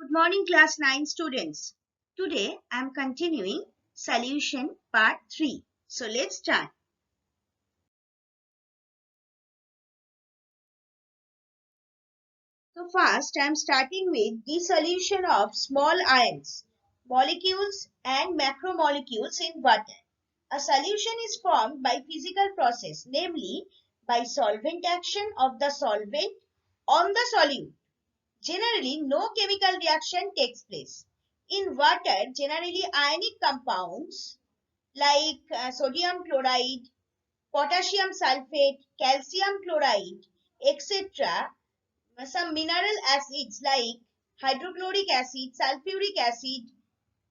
Good morning, class 9 students. Today I am continuing solution part 3. So let's start. So first I am starting with the solution of small ions, molecules and macromolecules in water. A solution is formed by physical process, namely by solvent action of the solvent on the solute. Generally, no chemical reaction takes place. In water, generally ionic compounds like sodium chloride, potassium sulfate, calcium chloride, etc. Some mineral acids like hydrochloric acid, sulfuric acid,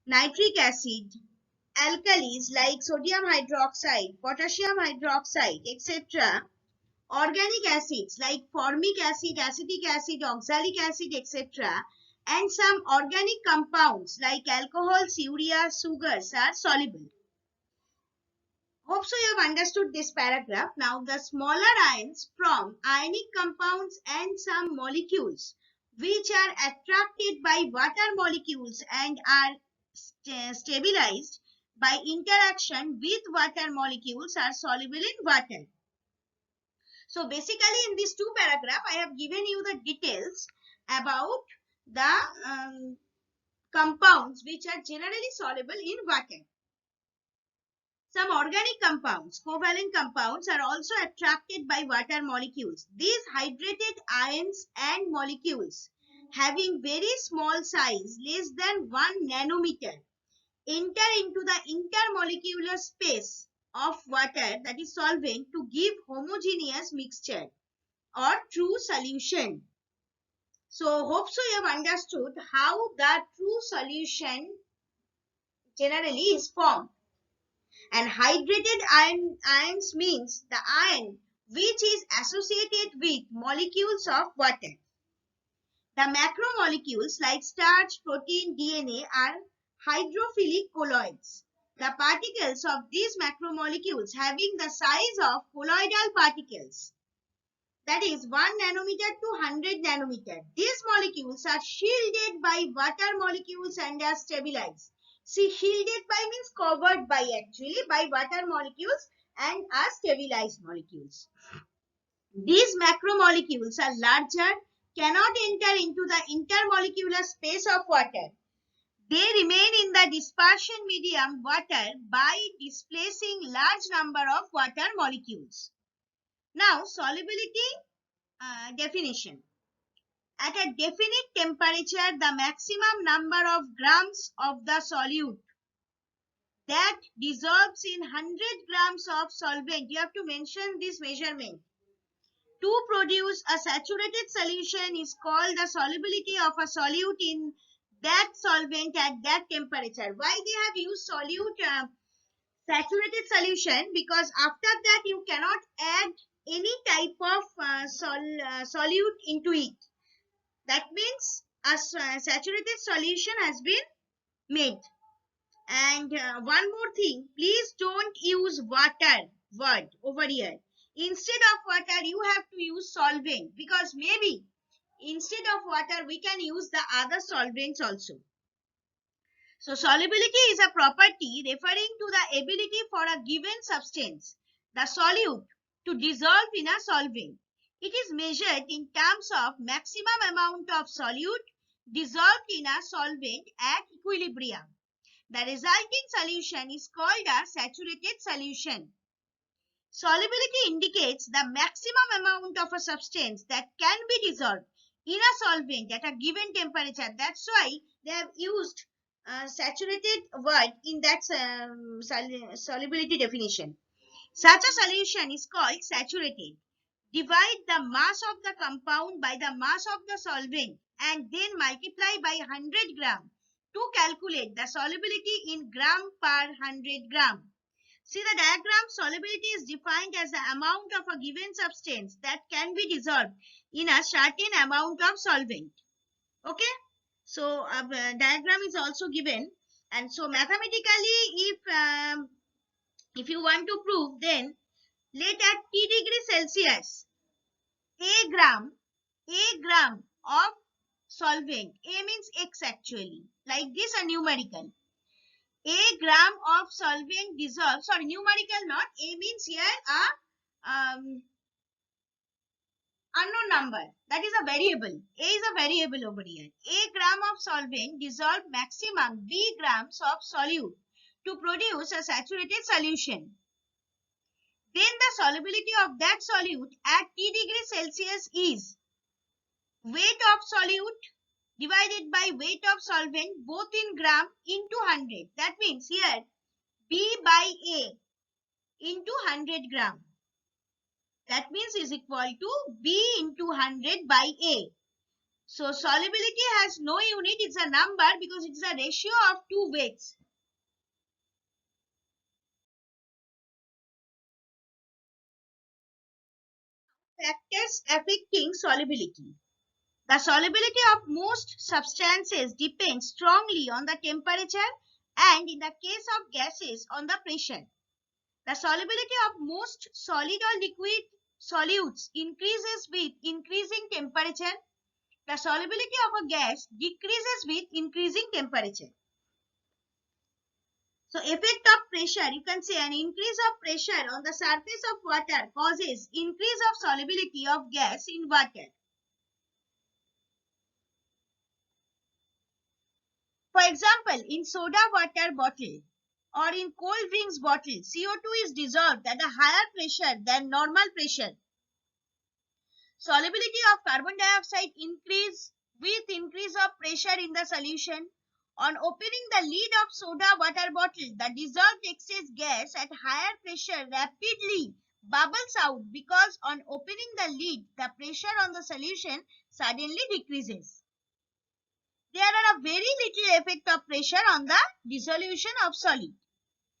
nitric acid, alkalis like sodium hydroxide, potassium hydroxide, etc. Organic acids like formic acid, acetic acid, oxalic acid, etc. And some organic compounds like alcohols, urea, sugars are soluble. Hope so you have understood this paragraph. Now the smaller ions from ionic compounds and some molecules which are attracted by water molecules and are stabilized by interaction with water molecules are soluble in water. So basically in these two paragraphs, I have given you the details about the compounds which are generally soluble in water. Some organic compounds, covalent compounds, are also attracted by water molecules. These hydrated ions and molecules having very small size, less than 1 nanometer, enter into the intermolecular space of water, that is solvent, to give homogeneous mixture or true solution. So hope so you have understood how the true solution generally is formed. And hydrated ions means the ion which is associated with molecules of water. The macromolecules like starch, protein, DNA are hydrophilic colloids. The particles of these macromolecules having the size of colloidal particles, that is 1 nanometer to 100 nanometer. These molecules are shielded by water molecules and are stabilized. See, shielded by means covered by, actually by water molecules and are stabilized molecules. These macromolecules are larger, cannot enter into the intermolecular space of water. They remain in the dispersion medium water by displacing large number of water molecules. Now, solubility definition. At a definite temperature, the maximum number of grams of the solute that dissolves in 100 grams of solvent, you have to mention this measurement, to produce a saturated solution is called the solubility of a solute in that solvent at that temperature. Why they have used solute saturated solution? Because after that you cannot add any type of solute into it. That means a saturated solution has been made. And one more thing, please don't use water word over here. Instead of water, you have to use solvent, because maybe instead of water, we can use the other solvents also. So solubility is a property referring to the ability for a given substance, the solute, to dissolve in a solvent. It is measured in terms of maximum amount of solute dissolved in a solvent at equilibrium. The resulting solution is called a saturated solution. Solubility indicates the maximum amount of a substance that can be dissolved in a solvent at a given temperature. That's why they have used saturated word in that solubility definition. Such a solution is called saturated. Divide the mass of the compound by the mass of the solvent and then multiply by 100 gram to calculate the solubility in gram per 100 gram. See the diagram, solubility is defined as the amount of a given substance that can be dissolved in a certain amount of solvent. Okay, so a diagram is also given, and so mathematically if you want to prove, then let at T degree Celsius a gram of solvent, A means X actually, like this, a numerical. A gram of solvent dissolved, sorry, numerical not, A means here a unknown number, that is a variable. A is a variable over here. A gram of solvent dissolved maximum B grams of solute to produce a saturated solution. Then the solubility of that solute at T degrees Celsius is weight of solute divided by weight of solvent, both in gram, into 100. That means here B by A into 100 gram. That means is equal to B into 100 by A. So solubility has no unit, it's a number because it's a ratio of two weights. Factors affecting solubility. The solubility of most substances depends strongly on the temperature and in the case of gases on the pressure. The solubility of most solid or liquid solutes increases with increasing temperature. The solubility of a gas decreases with increasing temperature. So effect of pressure, you can say an increase of pressure on the surface of water causes increase of solubility of gas in water. For example, in soda water bottle or in cold drinks bottle, CO2 is dissolved at a higher pressure than normal pressure. Solubility of carbon dioxide increase with increase of pressure in the solution. On opening the lid of soda water bottle, the dissolved excess gas at higher pressure rapidly bubbles out because on opening the lid, the pressure on the solution suddenly decreases. There are a very little effect of pressure on the dissolution of solid.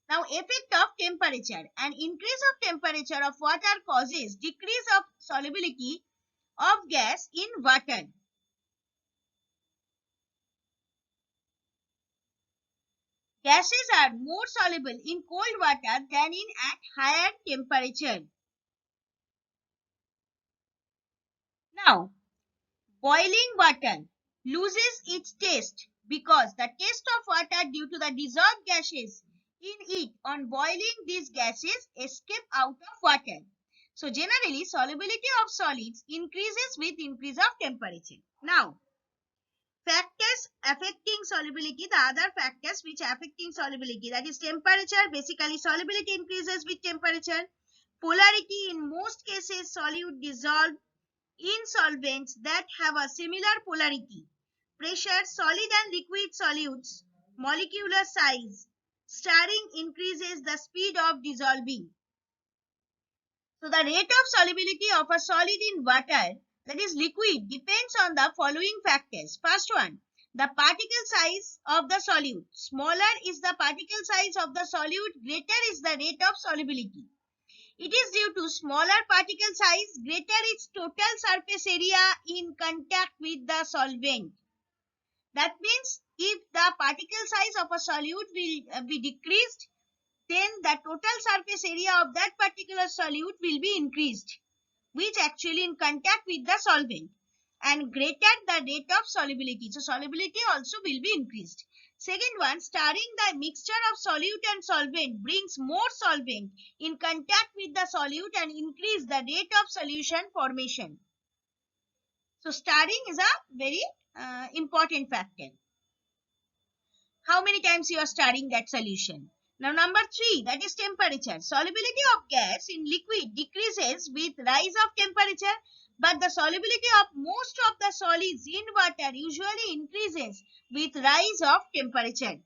Now, effect of temperature. An increase of temperature of water causes decrease of solubility of gas in water. Gases are more soluble in cold water than in at higher temperature. Now, boiling water loses its taste because the taste of water due to the dissolved gases in it on boiling these gases escape out of water. So generally solubility of solids increases with increase of temperature. Now, factors affecting solubility, the other factors which affecting solubility, that is temperature, basically solubility increases with temperature. Polarity, in most cases solute dissolved in solvents that have a similar polarity. Pressure, solid and liquid solutes, molecular size. Stirring increases the speed of dissolving. So the rate of solubility of a solid in water, that is liquid, depends on the following factors. First one, the particle size of the solute. Smaller is the particle size of the solute, greater is the rate of solubility. It is due to smaller particle size, greater its total surface area in contact with the solvent. That means if the particle size of a solute will be decreased, then the total surface area of that particular solute will be increased, which actually in contact with the solvent, and greater the rate of solubility. So solubility also will be increased. Second one, stirring the mixture of solute and solvent brings more solvent in contact with the solute and increase the rate of solution formation. So stirring is a very important factor. How many times you are stirring that solution? Now number 3, that is temperature. Solubility of gas in liquid decreases with rise of temperature, but the solubility of most of the solids in water usually increases with rise of temperature.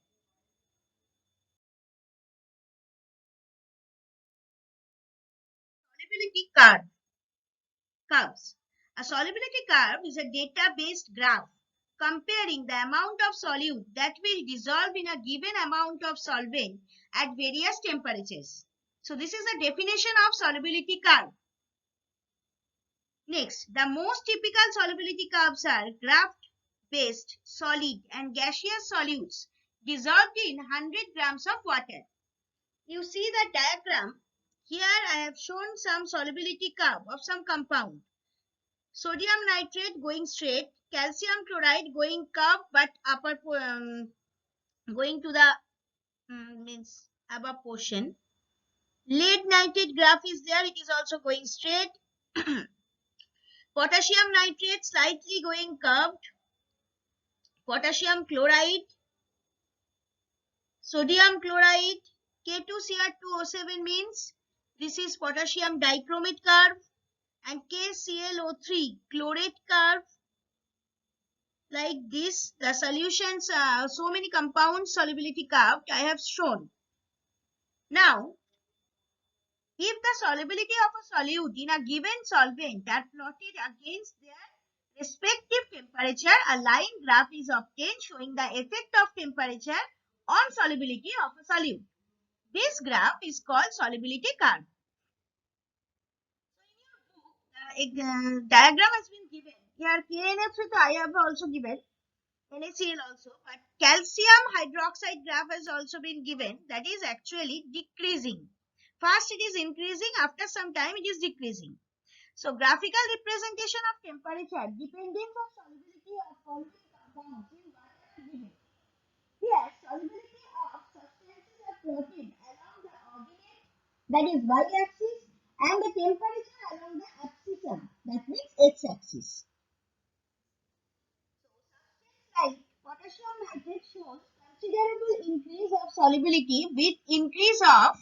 Solubility curves. A solubility curve is a data-based graph comparing the amount of solute that will dissolve in a given amount of solvent at various temperatures. So this is the definition of solubility curve. Next, the most typical solubility curves are graph-based solid and gaseous solutes dissolved in 100 grams of water. You see the diagram. Here I have shown some solubility curve of some compound. Sodium nitrate going straight, calcium chloride going curved but going to the means above portion. Lead nitrate graph is there, it is also going straight. Potassium nitrate slightly going curved. Potassium chloride, sodium chloride, K2Cr2O7 means this is potassium dichromate curve, and KClO3 chlorate curve. Like this, the solutions, so many compounds solubility curve I have shown. Now, if the solubility of a solute in a given solvent are plotted against their respective temperature, a line graph is obtained showing the effect of temperature on solubility of a solute. This graph is called solubility curve. So in your book, diagram has been given. Here KNF I have also given. NaCl also, but calcium hydroxide graph has also been given, that is actually decreasing. First it is increasing, after some time it is decreasing. So graphical representation of temperature depending on solubility of following compounds in water are given. Here solubility of substances are plotted along the ordinate, that is y-axis, and the temperature along the abscissum, that means x-axis. Like potassium nitrate shows considerable increase of solubility with increase of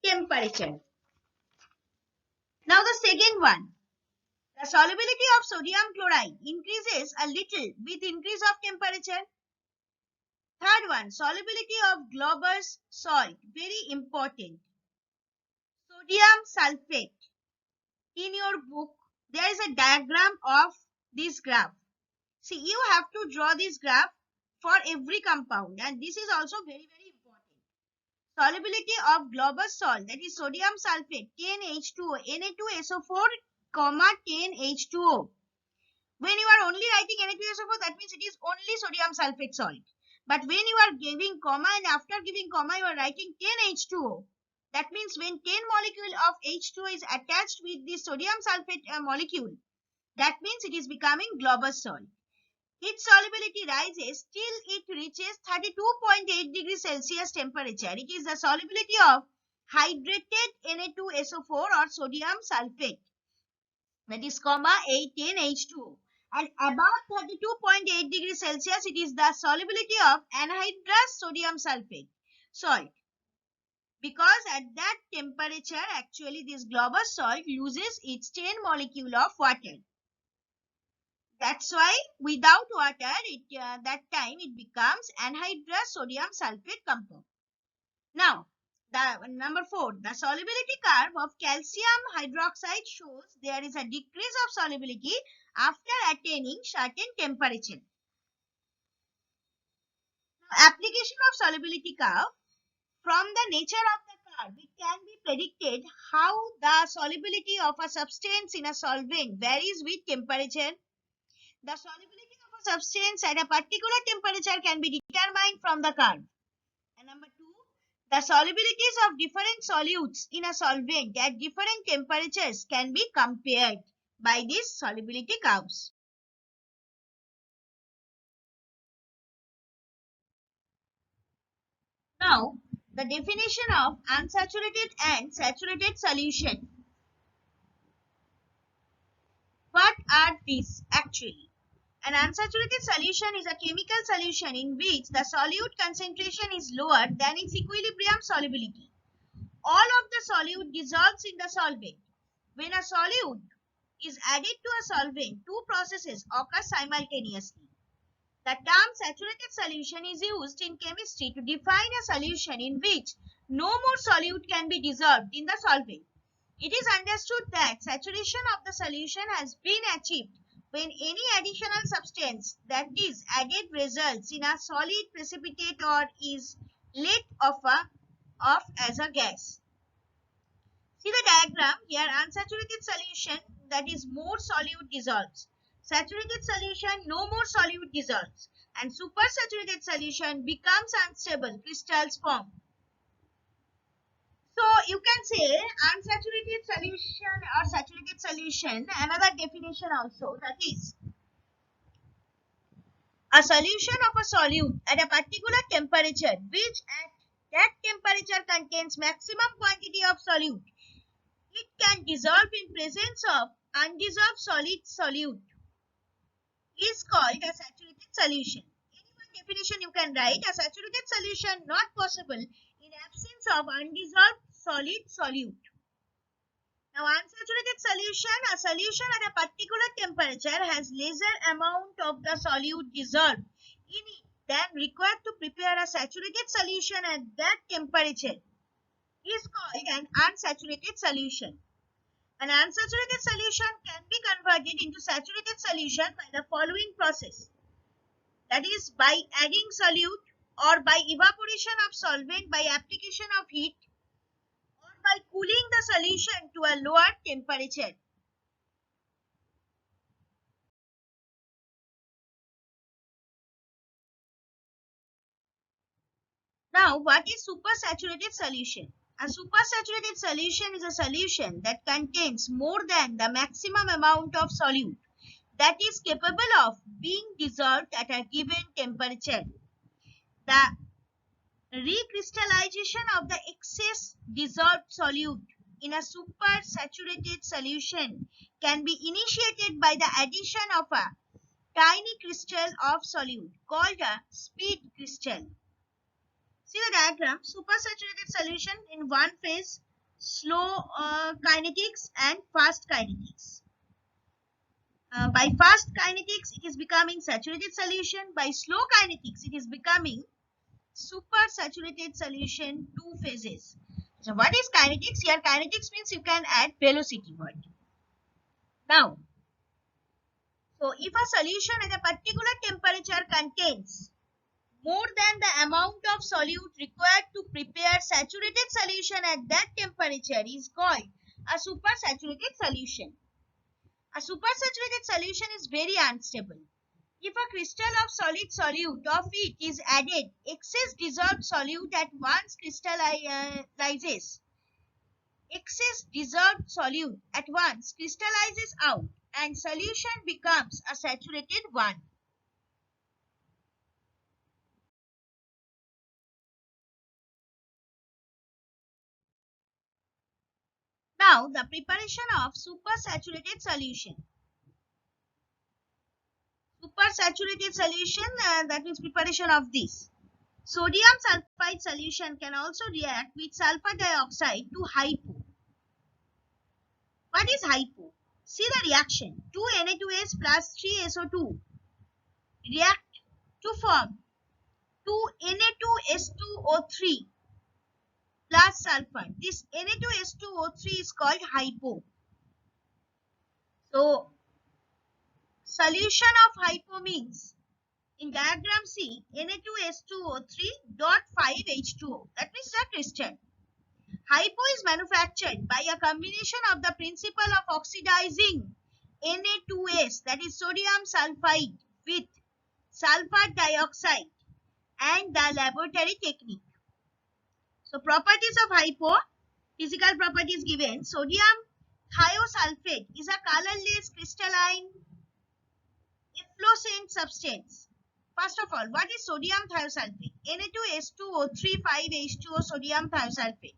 temperature. Now the second one, the solubility of sodium chloride increases a little with increase of temperature. Third one, solubility of Glauber's salt, very important. Sodium sulfate. In your book, there is a diagram of this graph. See, you have to draw this graph for every compound, and this is also very, very important. Solubility of Glauber's salt, that is sodium sulfate, 10H2O, Na2SO4, 10H2O. When you are only writing Na2SO4, that means it is only sodium sulfate salt. But when you are giving comma and after giving comma, you are writing 10H2O. That means when 10 molecule of H2O is attached with the sodium sulfate molecule, that means it is becoming Glauber's salt. Its solubility rises till it reaches 32.8 degrees Celsius temperature. It is the solubility of hydrated Na2SO4 or sodium sulfate, that is comma 810H2O. And about 32.8 degrees Celsius, it is the solubility of anhydrous sodium sulfate salt. Because at that temperature, actually this Glauber's salt loses its 10 molecule of water. That's why without water, that time it becomes anhydrous sodium sulfate compound. Now, the number 4, the solubility curve of calcium hydroxide shows there is a decrease of solubility after attaining certain temperature. Now, application of solubility curve. From the nature of the curve, it can be predicted how the solubility of a substance in a solvent varies with temperature. The solubility of a substance at a particular temperature can be determined from the curve. And number 2, the solubilities of different solutes in a solvent at different temperatures can be compared by these solubility curves. Now, the definition of unsaturated and saturated solution. What are these actually? An unsaturated solution is a chemical solution in which the solute concentration is lower than its equilibrium solubility. All of the solute dissolves in the solvent. When a solute is added to a solvent, two processes occur simultaneously. The term saturated solution is used in chemistry to define a solution in which no more solute can be dissolved in the solvent. It is understood that saturation of the solution has been achieved when any additional substance that is added results in a solid precipitate or is let off as a gas. See the diagram here, unsaturated solution, that is more solute dissolves. Saturated solution, no more solute dissolves. And supersaturated solution becomes unstable, crystals form. So you can say unsaturated solution or definition, another definition also, that is a solution of a solute at a particular temperature which at that temperature contains maximum quantity of solute. It can dissolve in presence of undissolved solid solute is called a saturated solution. Any one definition you can write: a saturated solution not possible in absence of undissolved solid solute. Now, unsaturated solution, a solution at a particular temperature has lesser amount of the solute dissolved in it than required to prepare a saturated solution at that temperature is called an unsaturated solution. An unsaturated solution can be converted into saturated solution by the following process. That is, by adding solute, or by evaporation of solvent by application of heat, or by cooling the solution to a lower temperature. Now, what is supersaturated solution? A supersaturated solution is a solution that contains more than the maximum amount of solute that is capable of being dissolved at a given temperature. The recrystallization of the excess dissolved solute in a supersaturated solution can be initiated by the addition of a tiny crystal of solute called a speed crystal. See the diagram: supersaturated solution in one phase, slow kinetics and fast kinetics. By fast kinetics, it is becoming saturated solution. By slow kinetics, it is becoming supersaturated solution, two phases. So what is kinetics? Here kinetics means you can add velocity word. Now, so if a solution at a particular temperature contains more than the amount of solute required to prepare saturated solution at that temperature is called a supersaturated solution. A supersaturated solution is very unstable. If a crystal of solid solute of it is added, excess dissolved solute at once crystallizes. Excess dissolved solute at once crystallizes out and solution becomes a saturated one. Now, the preparation of supersaturated solution. Supersaturated solution, that means preparation of this. Sodium sulfide solution can also react with sulfur dioxide to hypo. What is hypo? See the reaction. 2 Na2S plus 3 SO2 react to form 2 Na2S2O3 plus sulfur. This Na2S2O3 is called hypo. So, solution of hypo means, in diagram C, Na2S2O3 dot 5H2O. That means the crystal. Hypo is manufactured by a combination of the principle of oxidizing Na2S, that is sodium sulfide, with sulfur dioxide and the laboratory technique. So properties of hypo, physical properties given: sodium thiosulfate is a colorless crystalline efflorescent substance. First of all, what is sodium thiosulfate? Na2S2O3 5H2O sodium thiosulfate.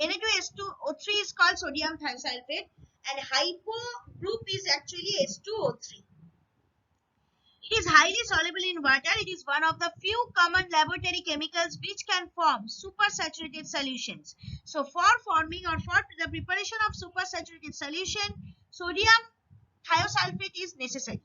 Na2S2O3 is called sodium thiosulfate and hypo group is actually S2O3. It is highly soluble in water. It is one of the few common laboratory chemicals which can form supersaturated solutions. So for forming or for the preparation of supersaturated solution, sodium thiosulfate is necessary.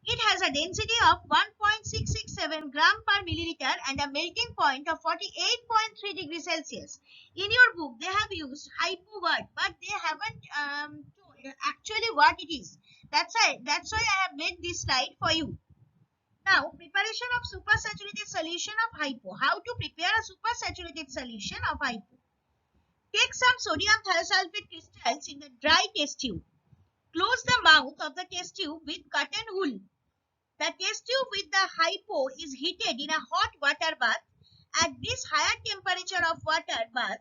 It has a density of 1.667 gram per milliliter and a melting point of 48.3 degrees Celsius. In your book, they have used hypo word, but they haven't told actually what it is. That's why I have made this slide for you. Now, preparation of supersaturated solution of hypo. How to prepare a supersaturated solution of hypo? Take some sodium thiosulfate crystals in the dry test tube. Close the mouth of the test tube with cotton wool. The test tube with the hypo is heated in a hot water bath. At this higher temperature of water bath,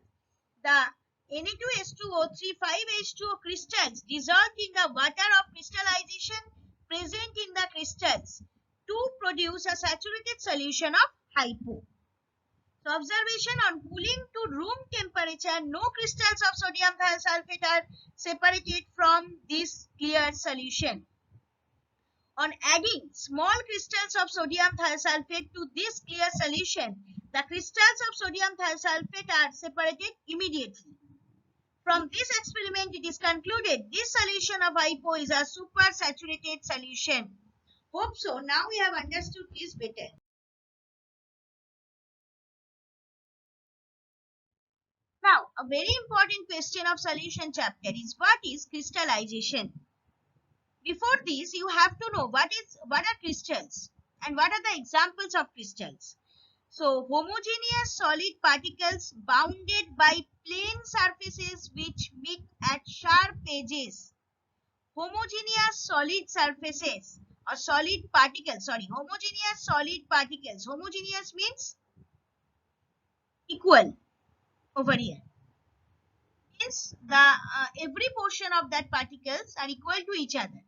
the Na2H2O 3,5H2O crystals dissolved in the water of crystallization present in the crystals to produce a saturated solution of hypo. So observation on cooling to room temperature, no crystals of sodium thiosulfate are separated from this clear solution. On adding small crystals of sodium thiosulfate to this clear solution, the crystals of sodium thiosulfate are separated immediately. From this experiment, it is concluded this solution of hypo is a supersaturated solution. Hope so. Now we have understood this better. Now, a very important question of solution chapter is what is crystallization? Before this, you have to know what are crystals and what are the examples of crystals. So, homogeneous solid particles bounded by plane surfaces which meet at sharp edges. Homogeneous solid surfaces or solid particles, homogeneous solid particles. Homogeneous means equal over here. Means the every portion of that particles are equal to each other.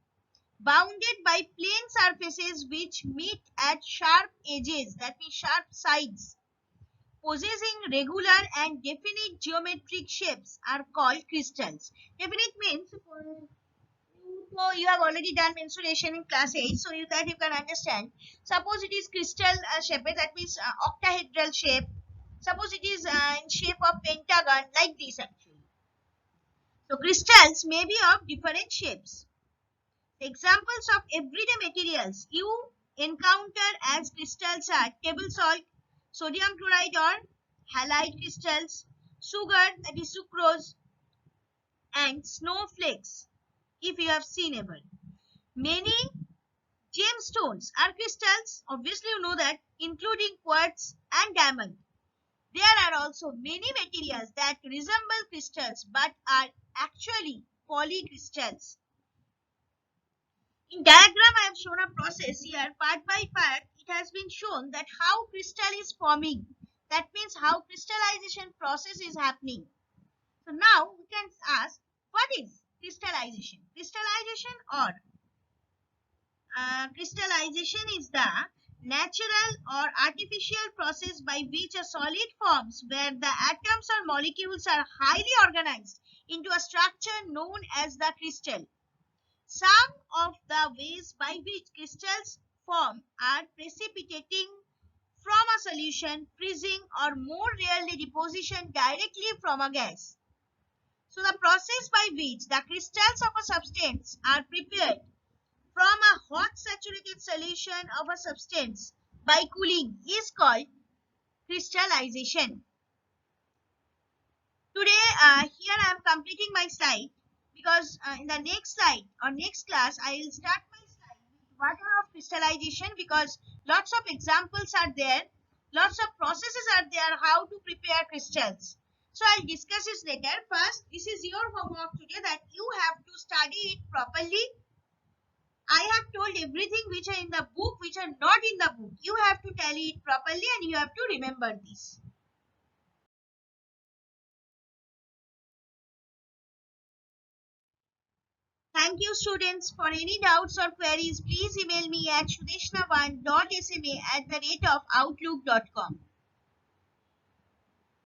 Bounded by plane surfaces which meet at sharp edges, that means sharp sides, possessing regular and definite geometric shapes are called crystals. Definite means, so you have already done mensuration in class 8, so that you can understand. Suppose it is crystal shape, that means octahedral shape. Suppose it is in shape of pentagon, like this actually. So crystals may be of different shapes. Examples of everyday materials you encounter as crystals are table salt, sodium chloride or halide crystals, sugar, that is sucrose, and snowflakes, if you have seen ever. Many gemstones are crystals, obviously you know that, including quartz and diamond. There are also many materials that resemble crystals but are actually polycrystals. In diagram, I have shown a process here. Part by part, it has been shown that how crystal is forming. That means how crystallization process is happening. So now we can ask, what is crystallization? Crystallization is the natural or artificial process by which a solid forms where the atoms or molecules are highly organized into a structure known as the crystal. Some of the ways by which crystals form are precipitating from a solution, freezing, or more rarely deposition directly from a gas. So the process by which the crystals of a substance are prepared from a hot saturated solution of a substance by cooling is called crystallization. Today, here I am completing my slide, because in the next slide or next class I will start my slide with what are of crystallization, because lots of examples are there, lots of processes are there how to prepare crystals. So I'll discuss this later. First, this is your homework today, that you have to study it properly. I have told everything which are in the book, which are not in the book. You have to tally it properly and you have to remember this. Thank you, students. For any doubts or queries, please email me at shudeshna1.sma@outlook.com.